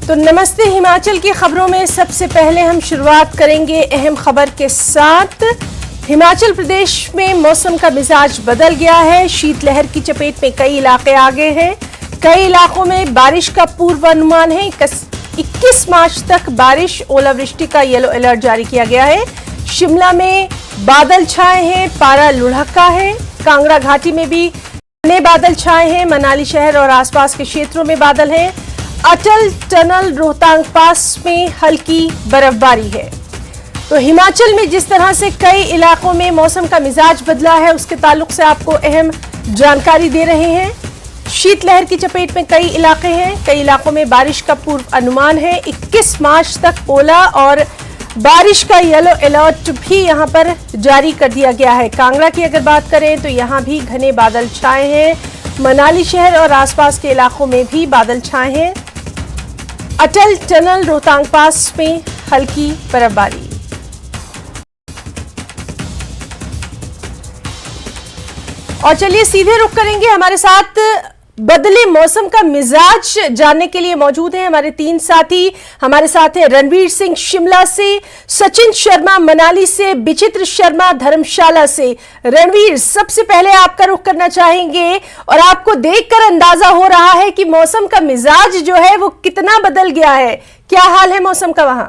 तो नमस्ते हिमाचल की खबरों में सबसे पहले हम शुरुआत करेंगे अहम खबर के साथ। हिमाचल प्रदेश में मौसम का मिजाज बदल गया है। शीतलहर की चपेट में कई इलाके आ गए हैं। कई इलाकों में बारिश का पूर्वानुमान है। 21 मार्च तक बारिश, ओलावृष्टि का येलो अलर्ट जारी किया गया है। शिमला में बादल छाए हैं, पारा लुढ़का है। कांगड़ा घाटी में भी घने बादल छाए हैं। मनाली शहर और आसपास के क्षेत्रों में बादल हैं। अटल टनल रोहतांग पास में हल्की बर्फबारी है। तो हिमाचल में जिस तरह से कई इलाकों में मौसम का मिजाज बदला है, उसके ताल्लुक से आपको अहम जानकारी दे रहे हैं। शीतलहर की चपेट में कई इलाके हैं। कई इलाकों में बारिश का पूर्व अनुमान है। 21 मार्च तक ओला और बारिश का येलो अलर्ट भी यहां पर जारी कर दिया गया है। कांगड़ा की अगर बात करें तो यहां भी घने बादल छाए हैं। मनाली शहर और आसपास के इलाकों में भी बादल छाए हैं। अटल टनल रोहतांग पास में हल्की बर्फबारी। और चलिए सीधे रुख करेंगे। हमारे साथ बदले मौसम का मिजाज जानने के लिए मौजूद हैं हमारे तीन साथी। हमारे साथ हैं रणवीर सिंह शिमला से, सचिन शर्मा मनाली से, विचित्र शर्मा धर्मशाला से। रणवीर, सबसे पहले आपका रुख करना चाहेंगे और आपको देखकर अंदाजा हो रहा है कि मौसम का मिजाज जो है वो कितना बदल गया है। क्या हाल है मौसम का वहां?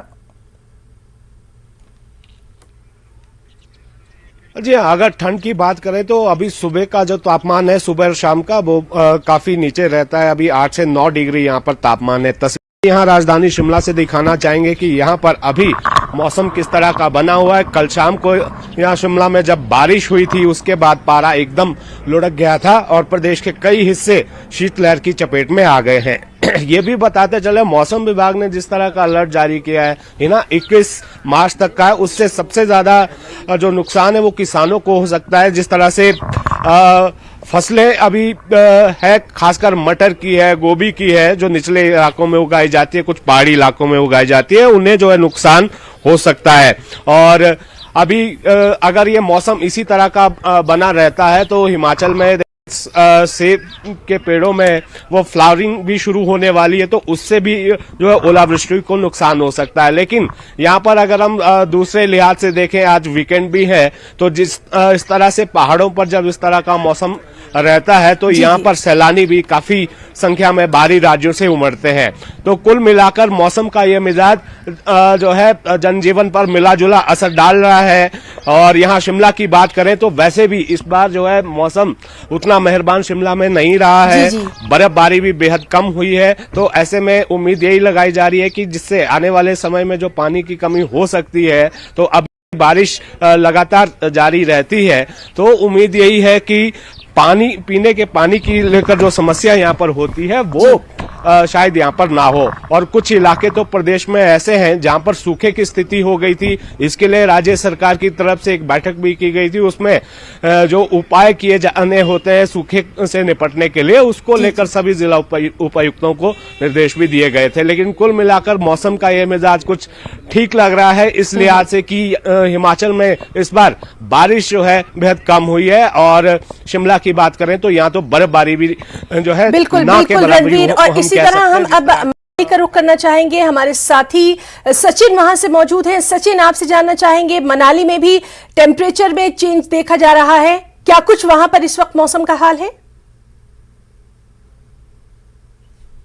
जी हाँ, अगर ठंड की बात करें तो अभी सुबह का जो तापमान है, सुबह और शाम का, वो काफी नीचे रहता है। अभी 8 से 9 डिग्री यहाँ पर तापमान है। तस्वीर यहाँ राजधानी शिमला से दिखाना चाहेंगे कि यहाँ पर अभी मौसम किस तरह का बना हुआ है। कल शाम को यहाँ शिमला में जब बारिश हुई थी, उसके बाद पारा एकदम लुढ़क गया था और प्रदेश के कई हिस्से शीतलहर की चपेट में आ गए हैं। ये भी बताते चले, मौसम विभाग ने जिस तरह का अलर्ट जारी किया है ना, 21 मार्च तक का है, उससे सबसे ज्यादा जो नुकसान है वो किसानों को हो सकता है। जिस तरह से फसलें अभी है, खासकर मटर की है, गोभी की है, जो निचले इलाकों में उगाई जाती है, कुछ पहाड़ी इलाकों में उगाई जाती है, उन्हें जो है नुकसान हो सकता है। और अभी अगर ये मौसम इसी तरह का बना रहता है तो हिमाचल में सेब के पेड़ों में वो फ्लावरिंग भी शुरू होने वाली है, तो उससे भी जो है ओलावृष्टि को नुकसान हो सकता है। लेकिन यहाँ पर अगर हम दूसरे लिहाज से देखें, आज वीकेंड भी है, तो इस तरह से पहाड़ों पर जब इस तरह का मौसम रहता है तो यहाँ पर सैलानी भी काफी संख्या में बाहरी राज्यों से उमड़ते हैं। तो कुल मिलाकर मौसम का ये मिजाज जो है जनजीवन पर मिला जुला असर डाल रहा है। और यहाँ शिमला की बात करें तो वैसे भी इस बार जो है मौसम उतना मेहरबान शिमला में नहीं रहा है। बर्फबारी भी बेहद कम हुई है। तो ऐसे में उम्मीद यही लगाई जा रही है कि जिससे आने वाले समय में जो पानी की कमी हो सकती है, तो अब बारिश लगातार जारी रहती है, तो उम्मीद यही है कि पानी पीने के पानी की लेकर जो समस्या यहाँ पर होती है वो शायद यहाँ पर ना हो। और कुछ इलाके तो प्रदेश में ऐसे हैं जहाँ पर सूखे की स्थिति हो गई थी। इसके लिए राज्य सरकार की तरफ से एक बैठक भी की गई थी। उसमें जो उपाय किए जाने होते हैं सूखे से निपटने के लिए, उसको लेकर सभी जिला उपायुक्तों को निर्देश भी दिए गए थे। लेकिन कुल मिलाकर मौसम का ये मिजाज कुछ ठीक लग रहा है, इस लिहाज से कि हिमाचल में इस बार बारिश जो है बेहद कम हुई है। और शिमला की बात करें तो यहाँ तो बर्फबारी भी जो है बिल्कुल रणवीर। और इसी तरह हम अब मनाली का रुख करना चाहेंगे। हमारे साथी सचिन वहां से मौजूद हैं। सचिन, आपसे जानना चाहेंगे, मनाली में भी टेम्परेचर में चेंज देखा जा रहा है, क्या कुछ वहां पर इस वक्त मौसम का हाल है?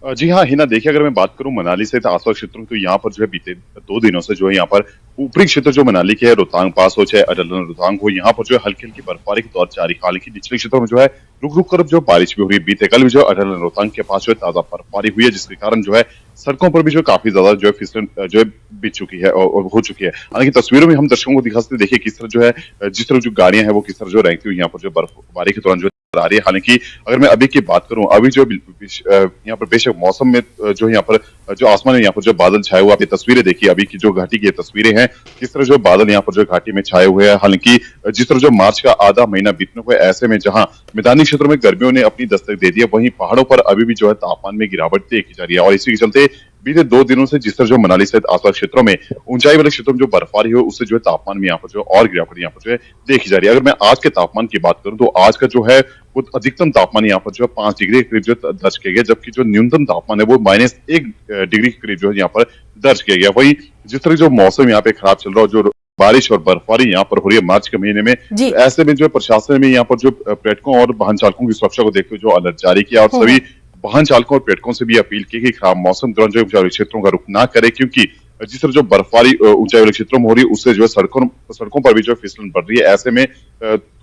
जी हाँ हिना, देखिए अगर मैं बात करूं मनाली से आसपास क्षेत्रों तो यहाँ पर जो है बीते 2 दिनों से जो है यहाँ पर ऊपरी क्षेत्र जो मनाली के है, रोहतांग पास हो चाहे अटल रोहतांग हो, यहाँ पर जो है हल्की हल्की बर्फबारी के दौर जारी। हालांकि निचले क्षेत्रों में जो है रुक रुक कर जो बारिश भी हो रही है। बीते कल भी जो अटल रोहतांग के पास जो है ताजा बर्फबारी हुई है, जिसके कारण जो है सड़कों पर भी जो काफी ज्यादा जो है फिसलन जो है बीत चुकी है और हो चुकी है। हालांकि तस्वीरों में हम दर्शकों को दिखा सकते, देखिए किस तरह जो है जिस तरह जो गाड़ियां हैं वो किस तरह जो रैंकती हुई यहाँ पर जो बर्फबारी के दौरान जो आ रही है। हालांकि अगर मैं अभी की बात करूं, अभी जो यहाँ पर बेशक मौसम में जो यहाँ पर जो आसमान में यहाँ पर जो बादल छाए हुए, आप ये तस्वीरें देखिए अभी की जो घाटी की तस्वीरें हैं, किस तरह जो बादल यहाँ पर जो घाटी में छाए हुए हैं। हालांकि जिस तरह जो मार्च का आधा महीना बीतने को है, ऐसे में जहां मैदानी क्षेत्रों में गर्मियों ने अपनी दस्तक दे दी है, वहीं पहाड़ों पर अभी भी जो है तापमान में गिरावट देखी जा रही है। और इसी के चलते बीते 2 दिनों से जिस तरह जो मनाली सहित आसपास क्षेत्रों में ऊंचाई वाले क्षेत्रों में जो बर्फबारी हो, उससे जो है तापमान में यहाँ पर जो और गिरावट यहाँ पर जो है देखी जा रही है। अगर मैं आज के तापमान की बात करूं तो आज का जो है वो अधिकतम तापमान यहाँ पर जो है 5 डिग्री के करीब जो दर्ज किया गया, जबकि जो न्यूनतम तापमान है वो -1 डिग्री के करीब जो है यहाँ पर दर्ज किया गया। वही जिस तरह जो मौसम यहाँ पे खराब चल रहा है, जो बारिश और बर्फबारी यहाँ पर हो रही है मार्च के महीने में, ऐसे में जो प्रशासन ने यहाँ पर जो पर्यटकों और वाहन चालकों की सुरक्षा को देखते हुए जो अलर्ट जारी किया और सभी वाहन चालकों और पर्यटकों से भी अपील की कि खराब मौसम के दौरान जो ऊंचाई क्षेत्रों का रुख ना करे, क्योंकि जिस तरह जो बर्फबारी ऊंचाई वाले क्षेत्रों में हो रही है उससे जो है सड़कों पर भी जो फिसलन बढ़ रही है। ऐसे में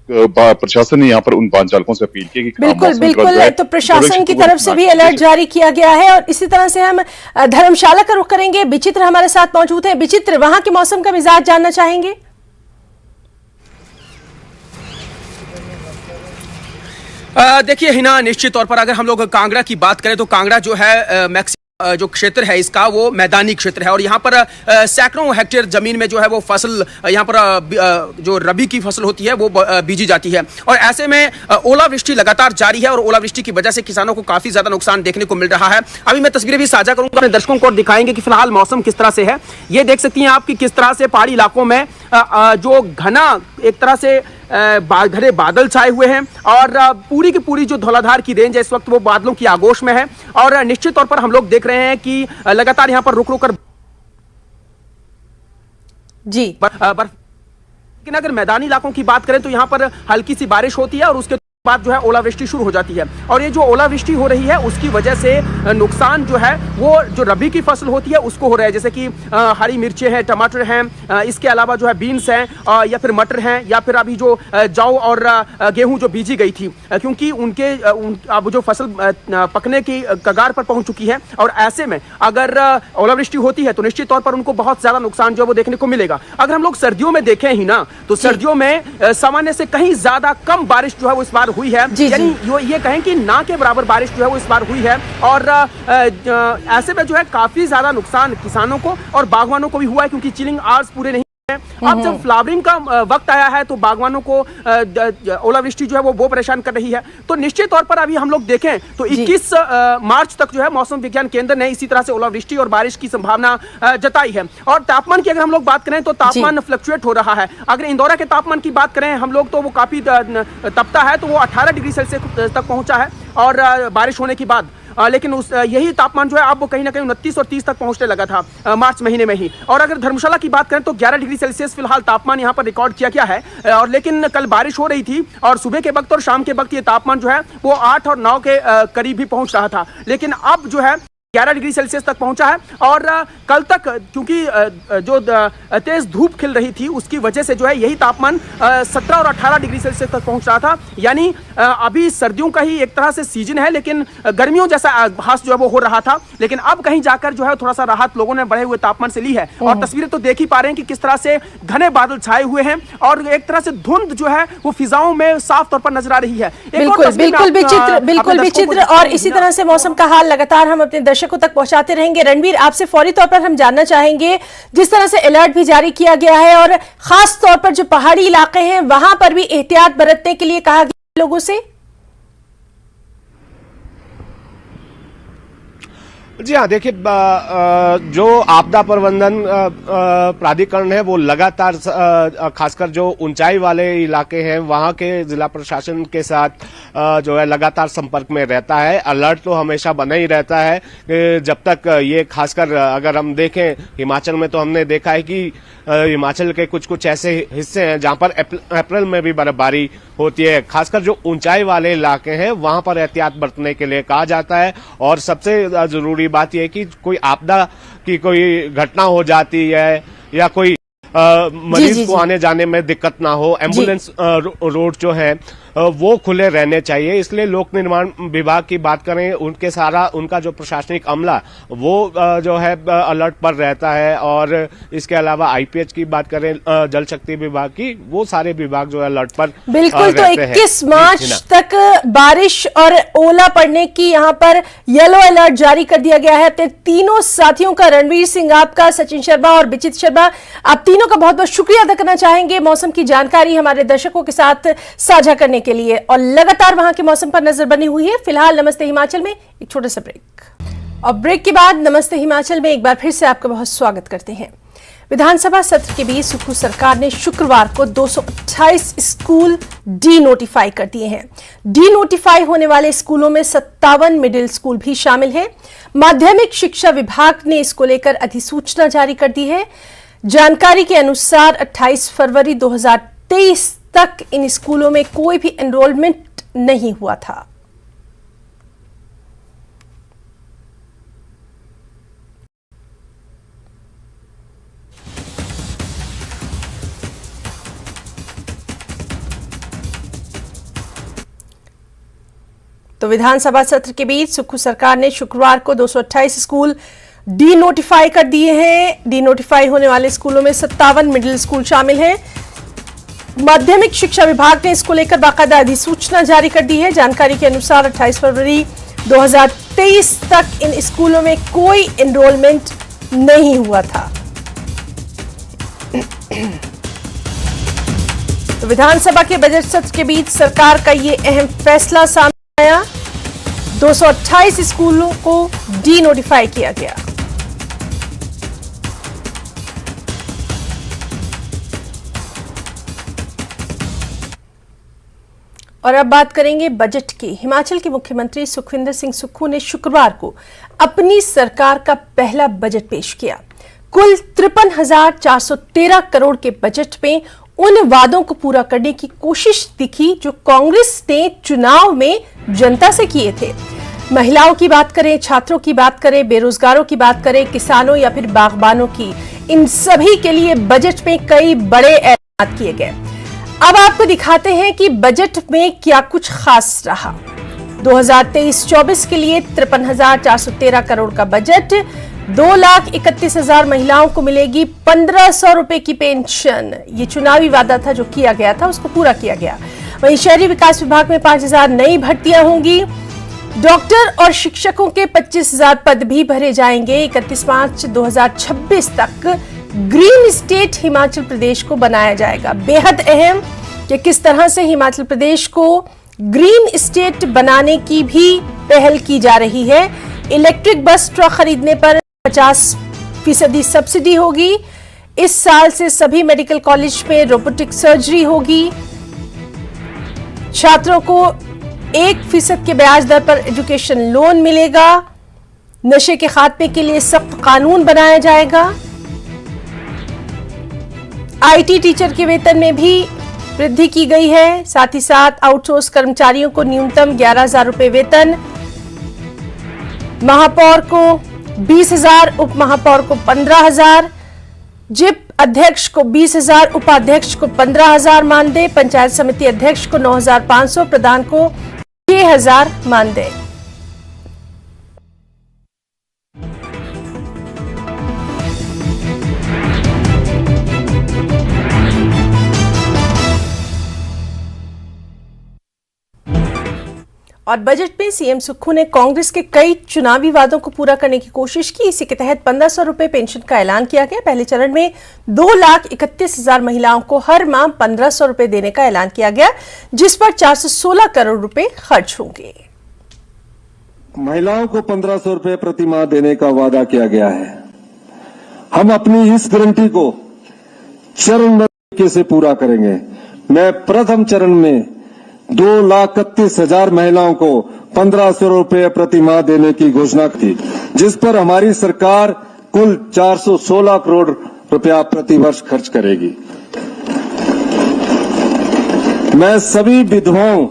प्रशासन ने यहाँ पर उन वाहन चालकों से अपील की कि बिल्कुल बिल्कुल, तो प्रशासन की तरफ से भी अलर्ट जारी किया गया है। और इसी तरह से हम धर्मशाला का रुख करेंगे। विचित्र हमारे साथ मौजूद है। विचित्र, वहां के मौसम का मिजाज जानना चाहेंगे। देखिए हिना, निश्चित तौर पर अगर हम लोग कांगड़ा की बात करें तो कांगड़ा जो है जो क्षेत्र है इसका वो मैदानी क्षेत्र है और यहाँ पर सैकड़ों हेक्टेयर जमीन में जो है वो फसल यहाँ पर जो रबी की फसल होती है वो बीजी जाती है। और ऐसे में ओलावृष्टि लगातार जारी है और ओलावृष्टि की वजह से किसानों को काफी ज्यादा नुकसान देखने को मिल रहा है। अभी मैं तस्वीरें भी साझा करूंगा अपने दर्शकों को और दिखाएंगे कि फिलहाल मौसम किस तरह से है। ये देख सकती हैं आप कि किस तरह से पहाड़ी इलाकों में जो घना एक तरह से घने बादल छाए हुए हैं और पूरी की पूरी जो धौलाधार की रेंज है इस वक्त वो बादलों की आगोश में है। और निश्चित तौर पर हम लोग देख रहे हैं कि लगातार यहां पर रुक रुक कर जी लेकिन अगर मैदानी इलाकों की बात करें तो यहां पर हल्की सी बारिश होती है और उसके बाद जो है ओलावृष्टि शुरू हो जाती है। और ये जो ओलावृष्टि हो रही है उसकी वजह से नुकसान जो है वो जो रबी की फसल होती है उसको हो रहा है, जैसे कि हरी मिर्चें हैं, टमाटर हैं, इसके अलावा जो है बीन्स हैं या फिर मटर हैं या फिर अभी जो जौ और गेहूं जो बीजी गई थी, क्योंकि अब जो फसल पकने की कगार पर पहुंच चुकी है। और ऐसे में अगर ओलावृष्टि होती है तो निश्चित तौर पर उनको बहुत ज्यादा नुकसान जो है वो देखने को मिलेगा। अगर हम लोग सर्दियों में देखें ही ना तो सर्दियों में सामान्य से कहीं ज्यादा कम बारिश जो है वो इस बार हुई है, यानी ये कहें कि ना के बराबर बारिश जो है वो इस बार हुई है। और ऐसे में जो है काफी ज्यादा नुकसान किसानों को और बागवानों को भी हुआ है, क्योंकि चिलिंग आवर्स पूरे नहीं है। अब जब फ्लावरिंग का वक्त आया है तो बागवानों को ओलावृष्टि जो है वो परेशान कर रही है। तो निश्चित तौर पर अभी हम लोग देखें तो 21 मार्च तक जो है मौसम विज्ञान केंद्र ने इसी तरह से ओलावृष्टि और बारिश की संभावना जताई है। और तापमान की अगर हम लोग बात करें तो तापमान फ्लक्चुएट हो रहा है। अगर इंदौरा के तापमान की बात करें हम लोग तो वो काफी तपता है, तो वो 18 डिग्री सेल्सियस तक पहुंचा है और बारिश होने के बाद। लेकिन यही तापमान जो है अब वो कहीं ना कहीं 29 और 30 तक पहुंचने लगा था मार्च महीने में ही। और अगर धर्मशाला की बात करें तो 11 डिग्री सेल्सियस फिलहाल तापमान यहां पर रिकॉर्ड किया गया है। और लेकिन कल बारिश हो रही थी और सुबह के वक्त और शाम के वक्त ये तापमान जो है वो 8 और 9 के करीब भी पहुंच रहा था, लेकिन अब जो है 11 डिग्री सेल्सियस तक पहुंचा है। और कल तक क्योंकि जो तेज धूप खिल रही थी उसकी वजह से जो है यही तापमान 17 और 18 डिग्री सेल्सियस तक पहुंच रहा था। यानी अभी सर्दियों का ही एक तरह से सीजन है, लेकिन गर्मियों जैसा आभास जो है वो हो रहा था। लेकिन अब कहीं जाकर जो है थोड़ा सा राहत लोगों ने बढ़े हुए तापमान से ली है। और तस्वीरें तो देख ही पा रहे हैं कि किस तरह से घने बादल छाए हुए हैं और एक तरह से धुंध जो है वो फिजाओं में साफ तौर पर नजर आ रही है। बिल्कुल विचित्र। और इसी तरह से मौसम का हाल लगातार हम अपने दर्शकों तक पहुंचाते रहेंगे। रणवीर, आपसे फौरी तौर पर हम जानना चाहेंगे, जिस तरह से अलर्ट भी जारी किया गया है और खास तौर पर जो पहाड़ी इलाके हैं वहां पर भी एहतियात बरतने के लिए कहा गया लोगों से। जी हाँ, देखिए जो आपदा प्रबंधन प्राधिकरण है वो लगातार खासकर जो ऊंचाई वाले इलाके हैं वहां के जिला प्रशासन के साथ जो है लगातार संपर्क में रहता है। अलर्ट तो हमेशा बना ही रहता है जब तक ये खासकर अगर हम देखें हिमाचल में तो हमने देखा है कि हिमाचल के कुछ ऐसे हिस्से हैं जहां पर अप्रैल में भी बर्फबारी होती है। खासकर जो ऊंचाई वाले इलाके हैं वहां पर एहतियात बरतने के लिए कहा जाता है। और सबसे जरूरी बात यह है कि कोई आपदा की कोई घटना हो जाती है या कोई मरीज को आने जाने में दिक्कत ना हो, एम्बुलेंस रोड जो है वो खुले रहने चाहिए। इसलिए लोक निर्माण विभाग की बात करें उनका जो प्रशासनिक अमला वो जो है अलर्ट पर रहता है। और इसके अलावा आईपीएच की बात करें जल शक्ति विभाग की, वो सारे विभाग जो है अलर्ट पर बिल्कुल। तो 21 मार्च तक बारिश और ओला पड़ने की यहाँ पर येलो अलर्ट जारी कर दिया गया है। अपने तीनों साथियों का, रणवीर सिंह आपका, सचिन शर्मा और विचित्र शर्मा, आप तीनों का बहुत बहुत शुक्रिया अदा करना चाहेंगे मौसम की जानकारी हमारे दर्शकों के साथ साझा करने के लिए। और लगातार वहां के मौसम पर नजर बनी हुई है। फिलहाल नमस्ते हिमाचल में एक छोटा सा ब्रेक, और ब्रेक के बाद नमस्ते हिमाचल में एक बार फिर से आपका बहुत स्वागत करते हैं। विधानसभा सत्र के बीच सुक्खू सरकार ने शुक्रवार को 228 स्कूल डी नोटिफाई कर दिए हैं। डी नोटिफाई होने वाले स्कूलों में 57 मिडिल स्कूल भी शामिल हैं। माध्यमिक शिक्षा विभाग ने इसको लेकर अधिसूचना जारी कर दी है। जानकारी के अनुसार 28 फरवरी 2023 तक इन स्कूलों में कोई भी एनरोलमेंट नहीं हुआ था। तो विधानसभा सत्र के बीच सुक्खू सरकार ने शुक्रवार को 228 स्कूल डी नोटिफाई कर दिए हैं। डी नोटिफाई होने वाले स्कूलों में 57 मिडिल स्कूल शामिल हैं। माध्यमिक शिक्षा विभाग ने इसको लेकर बाकायदा अधिसूचना जारी कर दी है। जानकारी के अनुसार 28 फरवरी 2023 तक इन स्कूलों में कोई एनरोलमेंट नहीं हुआ था। तो विधानसभा के बजट सत्र के बीच सरकार का ये अहम फैसला सामने आया। 228 स्कूलों को डी नोटिफाई किया गया। और अब बात करेंगे बजट की। हिमाचल के मुख्यमंत्री सुखविंदर सिंह सुक्खू ने शुक्रवार को अपनी सरकार का पहला बजट पेश किया। कुल 53,413 करोड़ के बजट में उन वादों को पूरा करने की कोशिश दिखी जो कांग्रेस ने चुनाव में जनता से किए थे। महिलाओं की बात करें, छात्रों की बात करें, बेरोजगारों की बात करें, किसानों या फिर बागबानों की, इन सभी के लिए बजट में कई बड़े ऐलान किए गए। अब आपको दिखाते हैं कि बजट में क्या कुछ खास रहा। 2023-24 के लिए 53,413 करोड़ का बजट। 2,31,000 महिलाओं को मिलेगी 1,500 रुपए की पेंशन। ये चुनावी वादा था जो किया गया था, उसको पूरा किया गया। वहीं शहरी विकास विभाग में 5,000 नई भर्तियां होंगी। डॉक्टर और शिक्षकों के 25,000 पद भी भरे जाएंगे। 31 मार्च 2026 तक ग्रीन स्टेट हिमाचल प्रदेश को बनाया जाएगा। बेहद अहम कि किस तरह से हिमाचल प्रदेश को ग्रीन स्टेट बनाने की भी पहल की जा रही है। इलेक्ट्रिक बस ट्रक खरीदने पर 50% सब्सिडी होगी। इस साल से सभी मेडिकल कॉलेज में रोबोटिक सर्जरी होगी। छात्रों को 1% के ब्याज दर पर एजुकेशन लोन मिलेगा। नशे के खात्मे के लिए सख्त कानून बनाया जाएगा। आईटी टीचर के वेतन में भी वृद्धि की गई है। साथ ही साथ आउटसोर्स कर्मचारियों को न्यूनतम 11,000 रुपए वेतन, महापौर को 20,000, उप महापौर को 15,000, जिप अध्यक्ष को 20,000, उपाध्यक्ष को 15,000 मानदेय, पंचायत समिति अध्यक्ष को 9,500, प्रधान को 6,000 मानदेय। और बजट में सीएम सुक्खू ने कांग्रेस के कई चुनावी वादों को पूरा करने की कोशिश की। इसी के तहत 1,500 रुपए पेंशन का ऐलान किया गया। पहले चरण में 2,31,000 महिलाओं को हर माह 1,500 रुपए देने का ऐलान किया गया, जिस पर 416 करोड़ रुपए खर्च होंगे। महिलाओं को 1,500 रुपए प्रति माह देने का वादा किया गया है। हम अपनी इस गारंटी को चरणबद्ध तरीके से पूरा करेंगे। मैं प्रथम चरण में 2,31,000 महिलाओं को 1,500 रुपए प्रति माह देने की घोषणा की, जिस पर हमारी सरकार कुल 416 करोड़ रुपया प्रति वर्ष खर्च करेगी। मैं सभी विधवाओं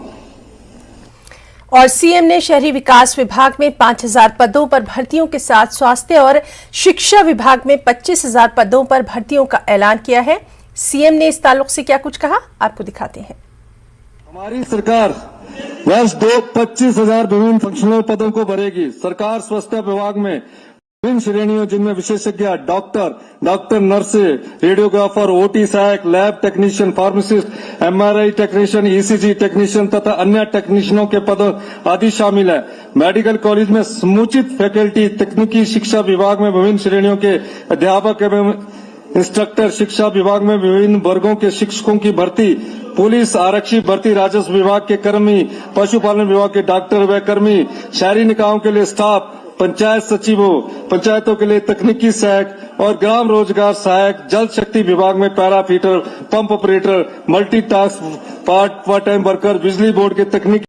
और सीएम ने शहरी विकास विभाग में 5,000 पदों पर भर्तियों के साथ स्वास्थ्य और शिक्षा विभाग में 25,000 पदों पर भर्तियों का ऐलान किया है। सीएम ने इस ताल्लुक से क्या कुछ कहा, आपको दिखाते हैं। हमारी सरकार वर्ष 25,000 विभिन्न फंक्शनल पदों को भरेगी। सरकार स्वास्थ्य विभाग में विभिन्न श्रेणियों जिनमें विशेषज्ञ डॉक्टर, नर्से, रेडियोग्राफर, ओटी सहायक, lab technician, pharmacist, MRI technician, ECG technician तथा अन्य टेक्नीशियनों के पद आदि शामिल है। मेडिकल कॉलेज में समुचित फैकल्टी, तकनीकी शिक्षा विभाग में विभिन्न श्रेणियों के अध्यापक एवं इंस्ट्रक्टर, शिक्षा विभाग में विभिन्न वर्गों के शिक्षकों की भर्ती, पुलिस आरक्षी भर्ती, राजस्व विभाग के कर्मी, पशुपालन विभाग के डॉक्टर व कर्मी, शहरी निकायों के लिए स्टाफ, पंचायत सचिवों, पंचायतों के लिए तकनीकी सहायक और ग्राम रोजगार सहायक, जल शक्ति विभाग में para fitter, pump operator, multitask part time worker, बिजली बोर्ड के तकनीकी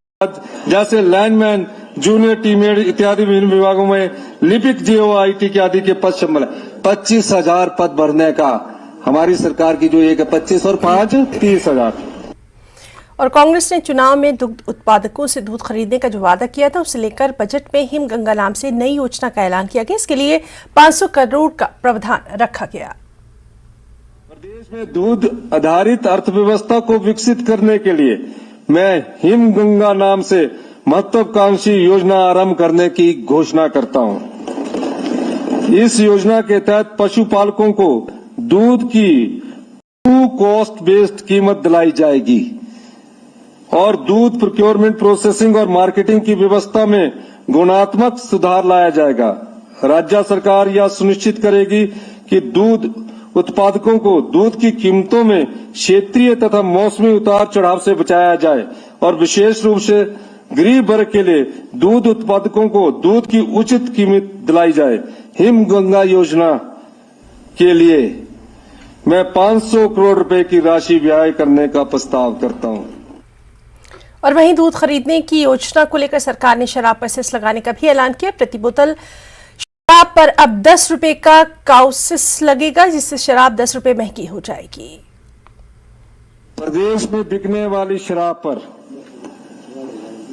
जैसे लैंडमैन, जूनियर टीमेड इत्यादि विभिन्न विभागों में लिपिक, जीओआईटी के आदि के पद शामिल है। 25,000 पद भरने का हमारी सरकार की जो एक है 25 और 5 30,000। और कांग्रेस ने चुनाव में दुग्ध उत्पादकों से दूध खरीदने का जो वादा किया था उसे लेकर बजट में हिमगंगा नाम से नई योजना का ऐलान किया गया। इसके लिए 500 करोड़ का प्रावधान रखा गया। प्रदेश में दूध आधारित अर्थव्यवस्था को विकसित करने के लिए मैं हिमगंगा नाम से महत्वाकांक्षी योजना आरंभ करने की घोषणा करता हूं। इस योजना के तहत पशुपालकों को दूध की ट्रू कॉस्ट बेस्ड कीमत दिलाई जाएगी और दूध प्रोक्योरमेंट, प्रोसेसिंग और मार्केटिंग की व्यवस्था में गुणात्मक सुधार लाया जाएगा। राज्य सरकार यह सुनिश्चित करेगी कि दूध उत्पादकों को दूध की कीमतों में क्षेत्रीय तथा मौसमी उतार चढ़ाव से बचाया जाए और विशेष रूप से गरीब वर्ग के लिए दूध उत्पादकों को दूध की उचित कीमत दिलाई जाए। हिमगंगा योजना के लिए मैं 500 करोड़ रुपए की राशि व्यय करने का प्रस्ताव करता हूं। और वहीं दूध खरीदने की योजना को लेकर सरकार ने शराब पर सेस लगाने का भी ऐलान किया। प्रति बोतल शराब पर अब 10 रुपए का काउसेस लगेगा, जिससे शराब 10 रुपए महंगी हो जाएगी। प्रदेश में बिकने वाली शराब पर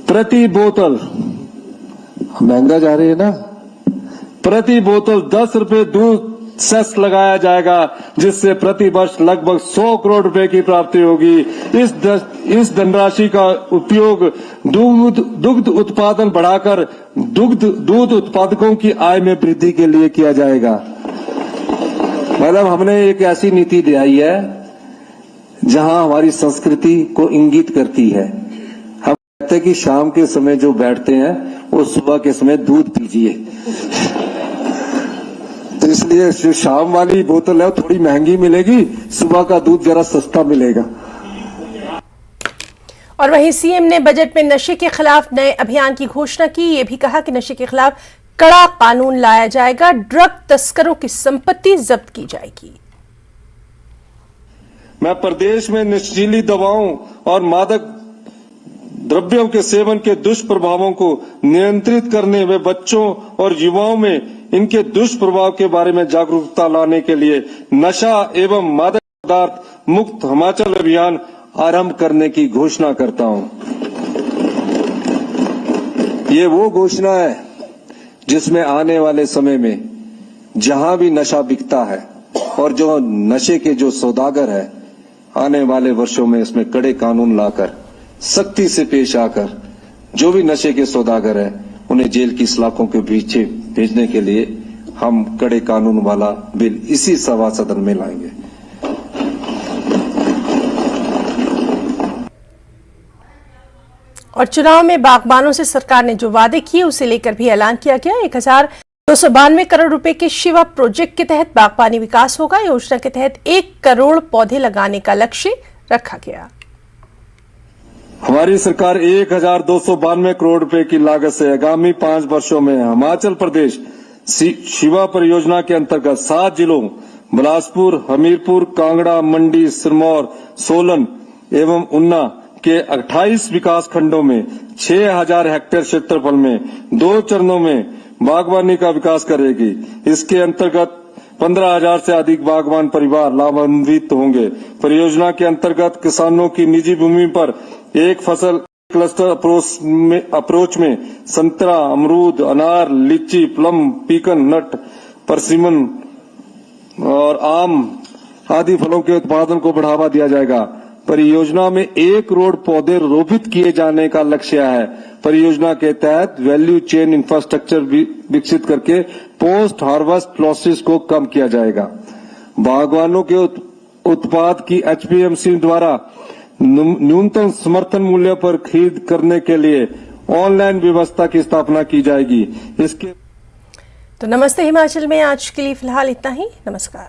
प्रति बोतल महंगा जा रही है ना, प्रति बोतल 10 रुपए दूध सेस लगाया जाएगा, जिससे प्रति वर्ष लगभग 100 करोड़ रुपए की प्राप्ति होगी। इस धनराशि का उपयोग दुग्ध उत्पादन बढ़ाकर दूध उत्पादकों की आय में वृद्धि के लिए किया जाएगा। मतलब हमने एक ऐसी नीति दिलाई है जहां हमारी संस्कृति को इंगित करती है। हम कहते हैं कि शाम के समय जो बैठते हैं वो सुबह के समय दूध पीजिए, तो इसलिए जो शाम वाली बोतल है वो थोड़ी महंगी मिलेगी, सुबह का दूध जरा सस्ता मिलेगा। और वहीं सीएम ने बजट में नशे के खिलाफ नए अभियान की घोषणा की। ये भी कहा कि नशे के खिलाफ कड़ा कानून लाया जाएगा, ड्रग तस्करों की संपत्ति जब्त की जाएगी। मैं प्रदेश में नशीली दवाओं और मादक द्रव्यों के सेवन के दुष्प्रभावों को नियंत्रित करने व बच्चों और युवाओं में इनके दुष्प्रभाव के बारे में जागरूकता लाने के लिए नशा एवं मादक पदार्थ मुक्त हिमाचल अभियान आरंभ करने की घोषणा करता हूं। ये वो घोषणा है जिसमें आने वाले समय में जहां भी नशा बिकता है और जो नशे के जो सौदागर है, आने वाले वर्षों में इसमें कड़े कानून लाकर सख्ती से पेश आकर जो भी नशे के सौदागर है उन्हें जेल की सलाखों के पीछे भेजने के लिए हम कड़े कानून वाला बिल इसी सभा सदन में लाएंगे। और चुनाव में बागबानों से सरकार ने जो वादे किए उसे लेकर भी ऐलान किया गया। 1292 करोड़ रुपए के शिवा प्रोजेक्ट के तहत बागबानी विकास होगा। योजना के तहत 1 करोड़ पौधे लगाने का लक्ष्य रखा गया। हमारी सरकार 1292 करोड़ रुपए की लागत से आगामी 5 वर्षों में हिमाचल प्रदेश शिवा परियोजना के अंतर्गत 7 जिलों बिलासपुर, हमीरपुर, कांगड़ा, मंडी, सिरमौर, सोलन एवं ऊना के 28 विकास खंडों में 6000 हेक्टेयर क्षेत्रफल में 2 चरणों में बागवानी का विकास करेगी। इसके अंतर्गत 15,000 से अधिक बागवान परिवार लाभान्वित होंगे। परियोजना के अंतर्गत किसानों की निजी भूमि पर एक फसल क्लस्टर अप्रोच में संतरा, अमरूद, अनार, लीची, प्लम, पीकन, नट, परसिमन और आम आदि फलों के उत्पादन को बढ़ावा दिया जाएगा। परियोजना में 1 करोड़ पौधे रोपित किए जाने का लक्ष्य है। परियोजना के तहत वैल्यू चेन इंफ्रास्ट्रक्चर विकसित करके पोस्ट हार्वेस्ट लॉसेस को कम किया जाएगा। बागवानों के उत्पाद की एचपीएमसी द्वारा न्यूनतम समर्थन मूल्य पर खरीद करने के लिए ऑनलाइन व्यवस्था की स्थापना की जाएगी। इसके तो नमस्ते हिमाचल में आज के लिए फिलहाल इतना ही। नमस्कार।